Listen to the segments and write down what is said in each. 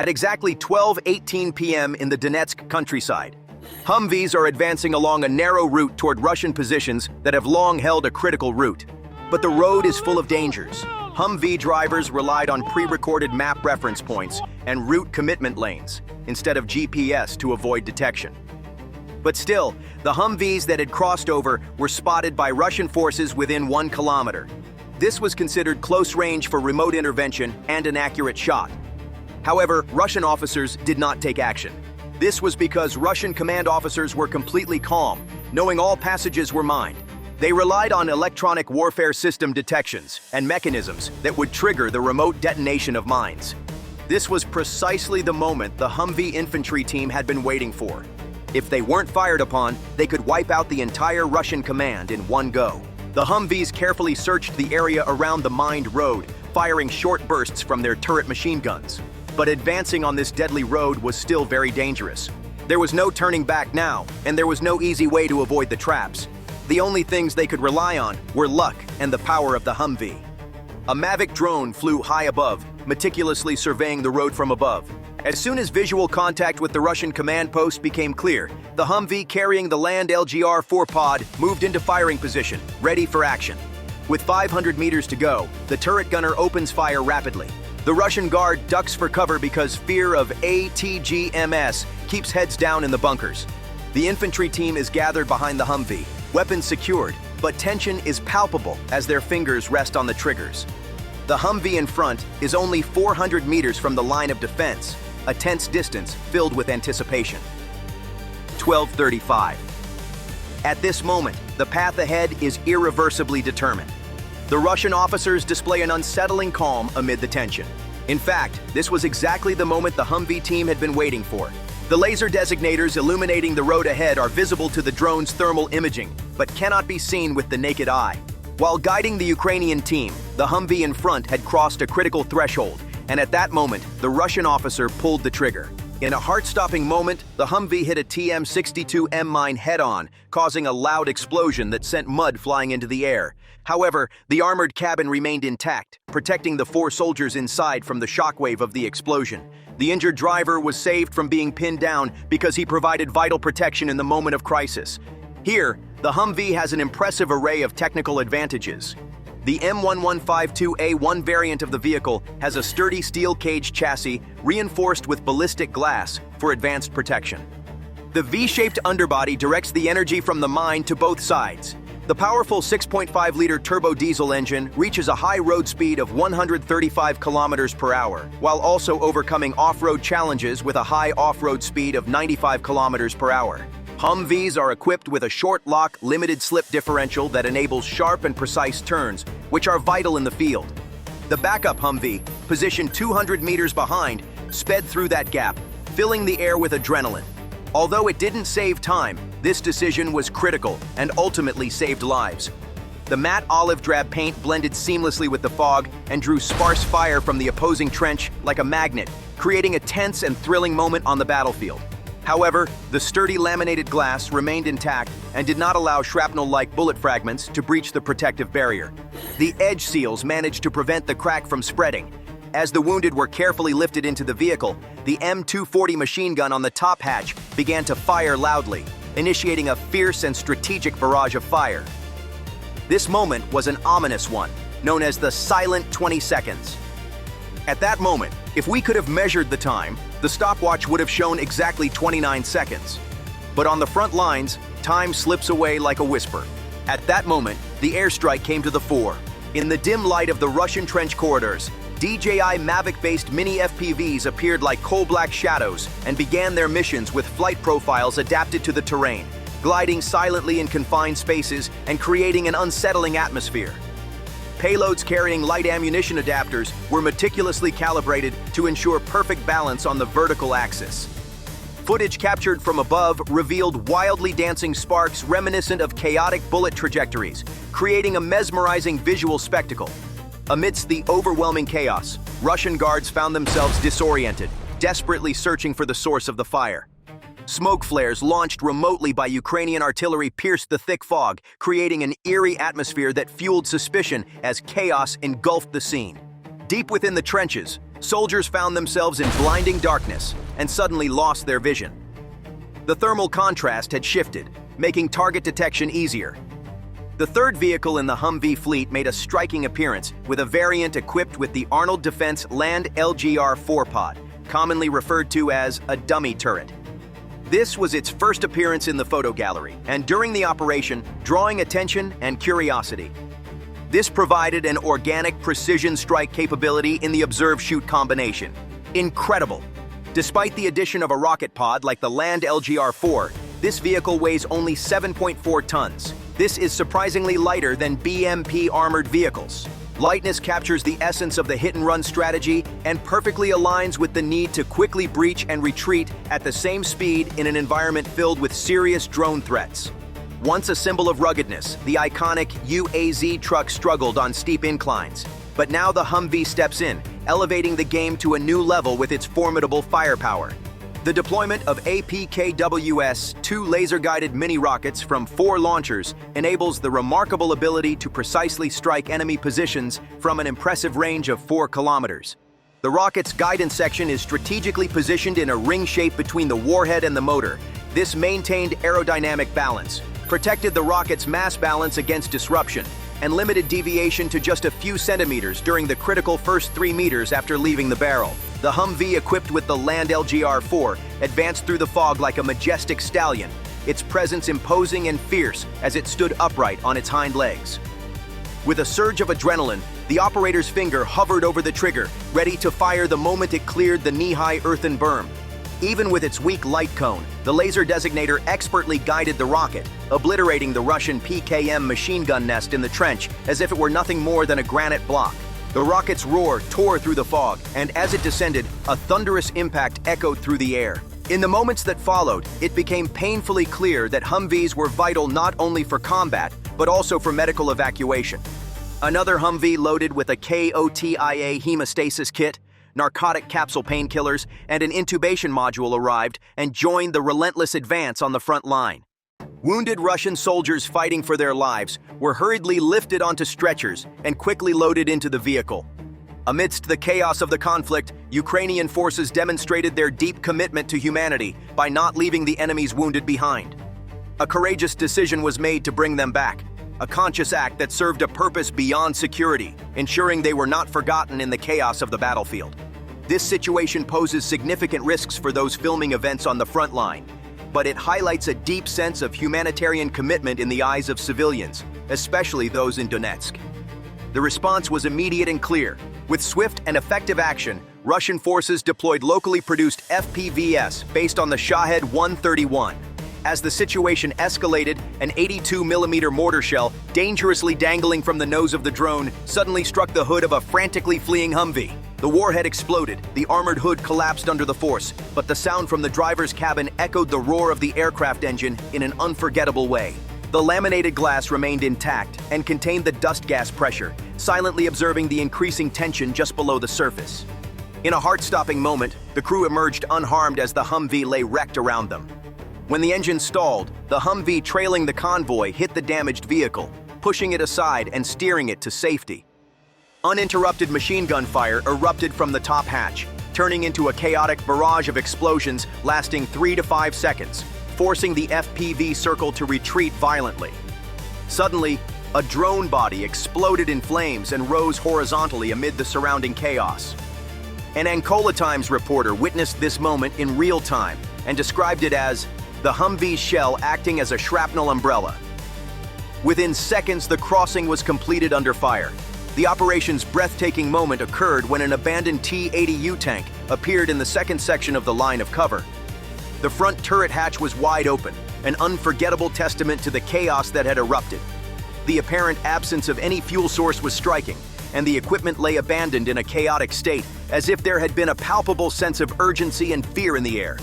at exactly 12:18 p.m. in the Donetsk countryside. Humvees are advancing along a narrow route toward Russian positions that have long held a critical route. But the road is full of dangers. Humvee drivers relied on pre-recorded map reference points and route commitment lanes instead of GPS to avoid detection. But still, the Humvees that had crossed over were spotted by Russian forces within 1 kilometer. This was considered close range for remote intervention and an accurate shot. However, Russian officers did not take action. This was because Russian command officers were completely calm, knowing all passages were mined. They relied on electronic warfare system detections and mechanisms that would trigger the remote detonation of mines. This was precisely the moment the Humvee infantry team had been waiting for. If they weren't fired upon, they could wipe out the entire Russian command in one go. The Humvees carefully searched the area around the mined road, firing short bursts from their turret machine guns. But advancing on this deadly road was still very dangerous. There was no turning back now, and there was no easy way to avoid the traps. The only things they could rely on were luck and the power of the Humvee. A medevac drone flew high above, meticulously surveying the road from above. As soon as visual contact with the Russian command post became clear, the Humvee carrying the land LGR-4 pod moved into firing position, ready for action. With 500 meters to go, the turret gunner opens fire rapidly. The Russian guard ducks for cover because fear of ATGMS keeps heads down in the bunkers. The infantry team is gathered behind the Humvee, weapons secured, but tension is palpable as their fingers rest on the triggers. The Humvee in front is only 400 meters from the line of defense, a tense distance filled with anticipation. 12:35. At this moment, the path ahead is irreversibly determined. The Russian officers display an unsettling calm amid the tension. In fact, this was exactly the moment the Humvee team had been waiting for. The laser designators illuminating the road ahead are visible to the drone's thermal imaging, but cannot be seen with the naked eye. While guiding the Ukrainian team, the Humvee in front had crossed a critical threshold, and at that moment, the Russian officer pulled the trigger. In a heart-stopping moment, the Humvee hit a TM-62M mine head-on, causing a loud explosion that sent mud flying into the air. However, the armored cabin remained intact, protecting the 4 soldiers inside from the shockwave of the explosion. The injured driver was saved from being pinned down because he provided vital protection in the moment of crisis. Here, the Humvee has an impressive array of technical advantages. The M1152A1 variant of the vehicle has a sturdy steel cage chassis reinforced with ballistic glass for advanced protection. The V-shaped underbody directs the energy from the mine to both sides. The powerful 6.5-liter turbo diesel engine reaches a high road speed of 135 kilometers per hour, while also overcoming off-road challenges with a high off-road speed of 95 kilometers per hour. Humvees are equipped with a short-lock, limited-slip differential that enables sharp and precise turns, which are vital in the field. The backup Humvee, positioned 200 meters behind, sped through that gap, filling the air with adrenaline. Although it didn't save time, this decision was critical and ultimately saved lives. The matte olive drab paint blended seamlessly with the fog and drew sparse fire from the opposing trench like a magnet, creating a tense and thrilling moment on the battlefield. However, the sturdy laminated glass remained intact and did not allow shrapnel-like bullet fragments to breach the protective barrier. The edge seals managed to prevent the crack from spreading. As the wounded were carefully lifted into the vehicle, the M240 machine gun on the top hatch began to fire loudly, initiating a fierce and strategic barrage of fire. This moment was an ominous one, known as the silent 20 seconds. At that moment, if we could have measured the time, the stopwatch would have shown exactly 29 seconds. But on the front lines, time slips away like a whisper. At that moment, the airstrike came to the fore. In the dim light of the Russian trench corridors, DJI Mavic-based mini FPVs appeared like coal-black shadows and began their missions with flight profiles adapted to the terrain, gliding silently in confined spaces and creating an unsettling atmosphere. Payloads carrying light ammunition adapters were meticulously calibrated to ensure perfect balance on the vertical axis. Footage captured from above revealed wildly dancing sparks reminiscent of chaotic bullet trajectories, creating a mesmerizing visual spectacle. Amidst the overwhelming chaos, Russian guards found themselves disoriented, desperately searching for the source of the fire. Smoke flares launched remotely by Ukrainian artillery pierced the thick fog, creating an eerie atmosphere that fueled suspicion as chaos engulfed the scene. Deep within the trenches, Soldiers found themselves in blinding darkness and suddenly lost their vision. The thermal contrast had shifted, making target detection easier. The third vehicle in the Humvee fleet made a striking appearance with a variant equipped with the Arnold Defense Land LGR-4 pod, commonly referred to as a dummy turret. This was its first appearance in the photo gallery, and during the operation, drawing attention and curiosity. This provided an organic precision strike capability in the observe-shoot combination. Incredible! Despite the addition of a rocket pod like the Land LGR-4, this vehicle weighs only 7.4 tons. This is surprisingly lighter than BMP armored vehicles. Lightness captures the essence of the hit-and-run strategy and perfectly aligns with the need to quickly breach and retreat at the same speed in an environment filled with serious drone threats. Once a symbol of ruggedness, the iconic UAZ truck struggled on steep inclines. But now the Humvee steps in, elevating the game to a new level with its formidable firepower. The deployment of APKWS, 2 laser-guided mini-rockets from 4 launchers, enables the remarkable ability to precisely strike enemy positions from an impressive range of 4 kilometers. The rocket's guidance section is strategically positioned in a ring shape between the warhead and the motor. This maintained aerodynamic balance protected the rocket's mass balance against disruption and limited deviation to just a few centimeters during the critical first 3 meters after leaving the barrel. The Humvee, equipped with the Land LGR-4, advanced through the fog like a majestic stallion, its presence imposing and fierce as it stood upright on its hind legs. With a surge of adrenaline, the operator's finger hovered over the trigger, ready to fire the moment it cleared the knee-high earthen berm. Even with its weak light cone, the laser designator expertly guided the rocket, obliterating the Russian PKM machine gun nest in the trench as if it were nothing more than a granite block. The rocket's roar tore through the fog, and as it descended, a thunderous impact echoed through the air. In the moments that followed, it became painfully clear that Humvees were vital not only for combat, but also for medical evacuation. Another Humvee loaded with a KOTIA hemostasis kit, narcotic capsule painkillers, and an intubation module arrived and joined the relentless advance on the front line. Wounded Russian soldiers fighting for their lives were hurriedly lifted onto stretchers and quickly loaded into the vehicle. Amidst the chaos of the conflict, Ukrainian forces demonstrated their deep commitment to humanity by not leaving the enemy's wounded behind. A courageous decision was made to bring them back, a conscious act that served a purpose beyond security, ensuring they were not forgotten in the chaos of the battlefield. This situation poses significant risks for those filming events on the front line, but it highlights a deep sense of humanitarian commitment in the eyes of civilians, especially those in Donetsk. The response was immediate and clear. With swift and effective action, Russian forces deployed locally produced FPVs based on the Shahed 131. As the situation escalated, an 82mm mortar shell, dangerously dangling from the nose of the drone, suddenly struck the hood of a frantically fleeing Humvee. The warhead exploded, the armored hood collapsed under the force, but the sound from the driver's cabin echoed the roar of the aircraft engine in an unforgettable way. The laminated glass remained intact and contained the dust gas pressure, silently observing the increasing tension just below the surface. In a heart-stopping moment, the crew emerged unharmed as the Humvee lay wrecked around them. When the engine stalled, the Humvee trailing the convoy hit the damaged vehicle, pushing it aside and steering it to safety. Uninterrupted machine gun fire erupted from the top hatch, turning into a chaotic barrage of explosions lasting 3 to 5 seconds, forcing the FPV circle to retreat violently. Suddenly, a drone body exploded in flames and rose horizontally amid the surrounding chaos. An Angola Times reporter witnessed this moment in real time and described it as the Humvee's shell acting as a shrapnel umbrella. Within seconds, the crossing was completed under fire. The operation's breathtaking moment occurred when an abandoned T-80U tank appeared in the second section of the line of cover. The front turret hatch was wide open, an unforgettable testament to the chaos that had erupted. The apparent absence of any fuel source was striking, and the equipment lay abandoned in a chaotic state, as if there had been a palpable sense of urgency and fear in the air.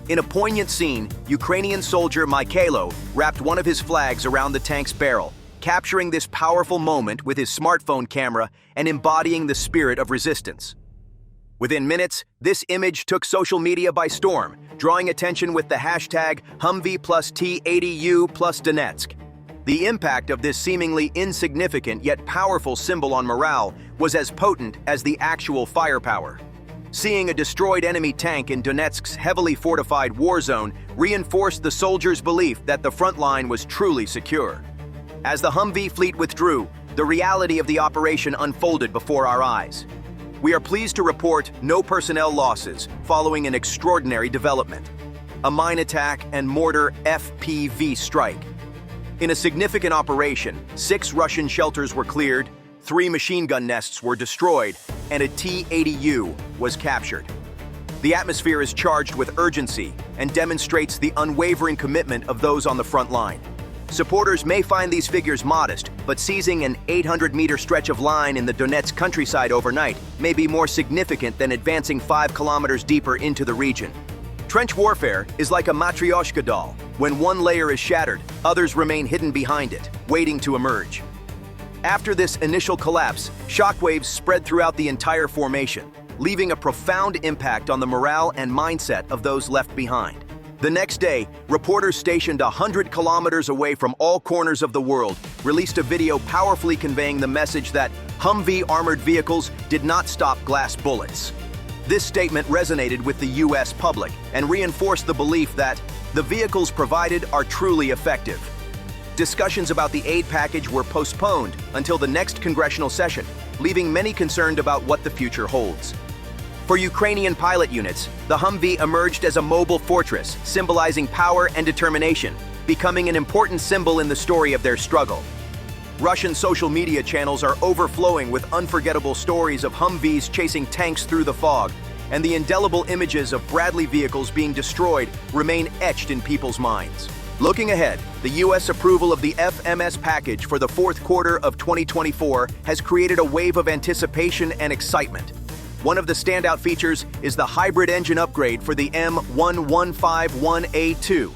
In a poignant scene, Ukrainian soldier Mikhailo wrapped one of his flags around the tank's barrel, capturing this powerful moment with his smartphone camera and embodying the spirit of resistance. Within minutes, this image took social media by storm, drawing attention with the hashtag Humvee+T80U+Donetsk. The impact of this seemingly insignificant yet powerful symbol on morale was as potent as the actual firepower. Seeing a destroyed enemy tank in Donetsk's heavily fortified war zone reinforced the soldiers' belief that the front line was truly secure. As the Humvee fleet withdrew, the reality of the operation unfolded before our eyes. We are pleased to report no personnel losses following an extraordinary development: a mine attack and mortar FPV strike. In a significant operation, 6 Russian shelters were cleared, 3 machine gun nests were destroyed, and a T-80U was captured. The atmosphere is charged with urgency and demonstrates the unwavering commitment of those on the front line. Supporters may find these figures modest, but seizing an 800-meter stretch of line in the Donetsk countryside overnight may be more significant than advancing 5 kilometers deeper into the region. Trench warfare is like a matryoshka doll. When one layer is shattered, others remain hidden behind it, waiting to emerge. After this initial collapse, shockwaves spread throughout the entire formation, leaving a profound impact on the morale and mindset of those left behind. The next day, reporters stationed 100 kilometers away from all corners of the world released a video powerfully conveying the message that Humvee armored vehicles did not stop glass bullets. This statement resonated with the U.S. public and reinforced the belief that the vehicles provided are truly effective. Discussions about the aid package were postponed until the next congressional session, leaving many concerned about what the future holds. For Ukrainian pilot units, the Humvee emerged as a mobile fortress, symbolizing power and determination, becoming an important symbol in the story of their struggle. Russian social media channels are overflowing with unforgettable stories of Humvees chasing tanks through the fog, and the indelible images of Bradley vehicles being destroyed remain etched in people's minds. Looking ahead, the U.S. approval of the FMS package for the fourth quarter of 2024 has created a wave of anticipation and excitement. One of the standout features is the hybrid engine upgrade for the M1151A2.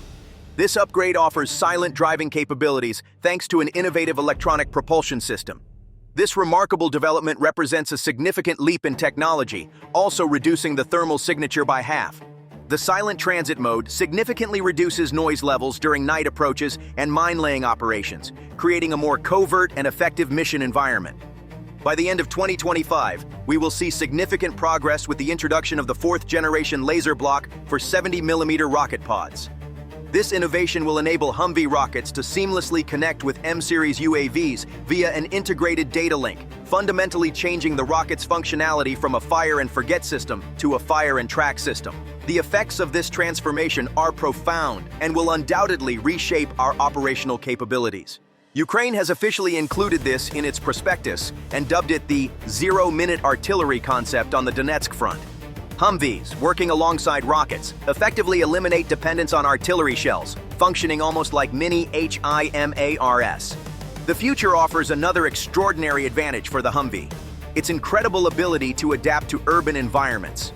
This upgrade offers silent driving capabilities thanks to an innovative electronic propulsion system. This remarkable development represents a significant leap in technology, also reducing the thermal signature by half. The silent transit mode significantly reduces noise levels during night approaches and mine-laying operations, creating a more covert and effective mission environment. By the end of 2025, we will see significant progress with the introduction of the 4th-generation laser block for 70mm rocket pods. This innovation will enable Humvee rockets to seamlessly connect with M-series UAVs via an integrated data link, fundamentally changing the rocket's functionality from a fire-and-forget system to a fire-and-track system. The effects of this transformation are profound and will undoubtedly reshape our operational capabilities. Ukraine has officially included this in its prospectus and dubbed it the zero-minute artillery concept on the Donetsk front. Humvees, working alongside rockets, effectively eliminate dependence on artillery shells, functioning almost like mini HIMARS. The future offers another extraordinary advantage for the Humvee: its incredible ability to adapt to urban environments.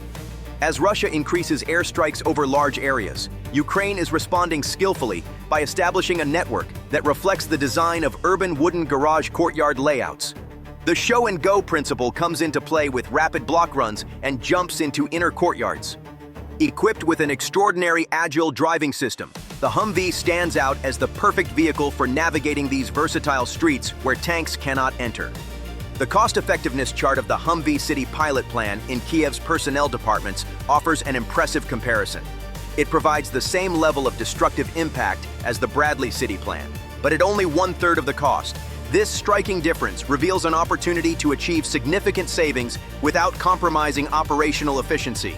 As Russia increases airstrikes over large areas, Ukraine is responding skillfully by establishing a network that reflects the design of urban wooden garage courtyard layouts. The show-and-go principle comes into play with rapid block runs and jumps into inner courtyards. Equipped with an extraordinary agile driving system, the Humvee stands out as the perfect vehicle for navigating these versatile streets where tanks cannot enter. The cost-effectiveness chart of the Humvee City Pilot Plan in Kiev's personnel departments offers an impressive comparison. It provides the same level of destructive impact as the Bradley City Plan, but at only 1/3 of the cost. This striking difference reveals an opportunity to achieve significant savings without compromising operational efficiency.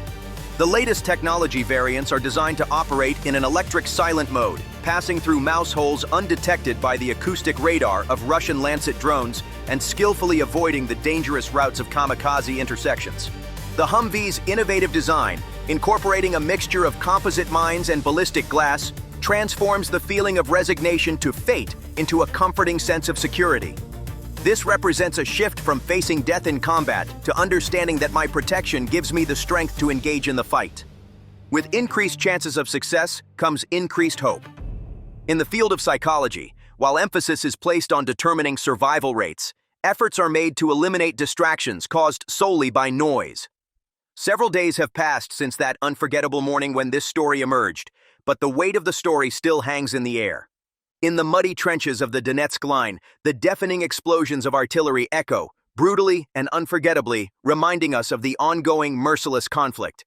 The latest technology variants are designed to operate in an electric silent mode, passing through mouse holes undetected by the acoustic radar of Russian Lancet drones and skillfully avoiding the dangerous routes of kamikaze intersections. The Humvee's innovative design, incorporating a mixture of composite mines and ballistic glass, transforms the feeling of resignation to fate into a comforting sense of security. This represents a shift from facing death in combat to understanding that my protection gives me the strength to engage in the fight. With increased chances of success comes increased hope. In the field of psychology, while emphasis is placed on determining survival rates, efforts are made to eliminate distractions caused solely by noise. Several days have passed since that unforgettable morning when this story emerged, but the weight of the story still hangs in the air. In the muddy trenches of the Donetsk line, the deafening explosions of artillery echo, brutally and unforgettably reminding us of the ongoing merciless conflict.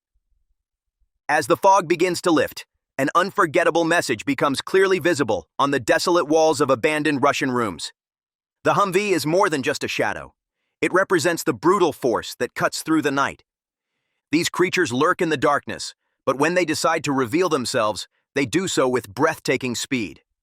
As the fog begins to lift, an unforgettable message becomes clearly visible on the desolate walls of abandoned Russian rooms. The Humvee is more than just a shadow. It represents the brutal force that cuts through the night. These creatures lurk in the darkness, but when they decide to reveal themselves, they do so with breathtaking speed.